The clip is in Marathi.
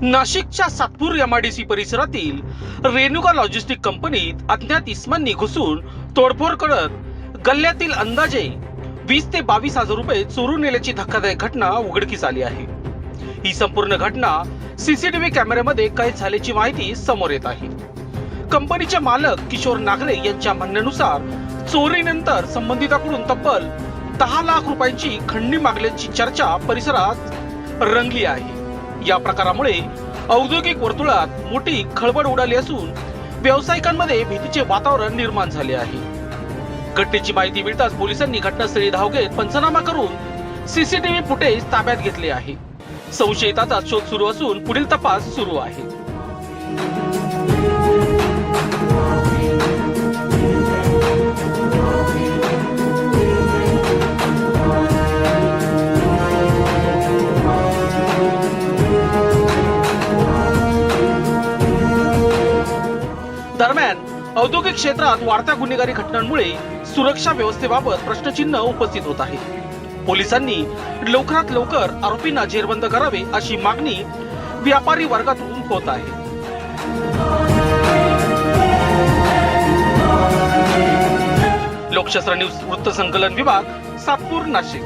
नाशिकच्या सातपूर एमआयडीसी परिसरातील रेणुका लॉजिस्टिक कंपनीत अज्ञात इसमांनी घुसून तोडफोड करत गल्ल्यातील अंदाजे 20 ते 22 हजार रुपये चोरून नेल्याची धक्कादायक घटना उघडकीस आली आहे। ही संपूर्ण घटना सीसीटीव्ही कॅमेऱ्यामध्ये कैद झाल्याची माहिती समोर येत आहे। कंपनीचे मालक किशोर नागरे यांच्या म्हणण्यानुसार चोरीनंतर संबंधिताकडून तब्बल 10 लाख रुपयांची खंडणी मागल्याची चर्चा परिसरात रंगली आहे। या प्रकारामुळे औद्योगिक वर्तुळात मोठी खळबळ उडाली असून व्यावसायिकांमध्ये भीतीचे वातावरण निर्माण झाले आहे। घटनेची माहिती मिळताच पोलिसांनी घटनास्थळी धाव घेत पंचनामा करून सीसीटीव्ही फुटेज ताब्यात घेतले आहे। संशयिताचा शोध सुरू असून पुढील तपास सुरू आहे। दरम्यान औद्योगिक क्षेत्रात वाढत्या गुन्हेगारी घटनांमुळे सुरक्षा व्यवस्थेबाबत प्रश्नचिन्ह उपस्थित होत आहे। पोलिसांनी लवकरात लवकर आरोपींना जेरबंद करावे अशी मागणी व्यापारी वर्गातून होत आहे। लोकशास्त्र न्यूज वृत्तसंकलन विभाग, सातपूर, नाशिक।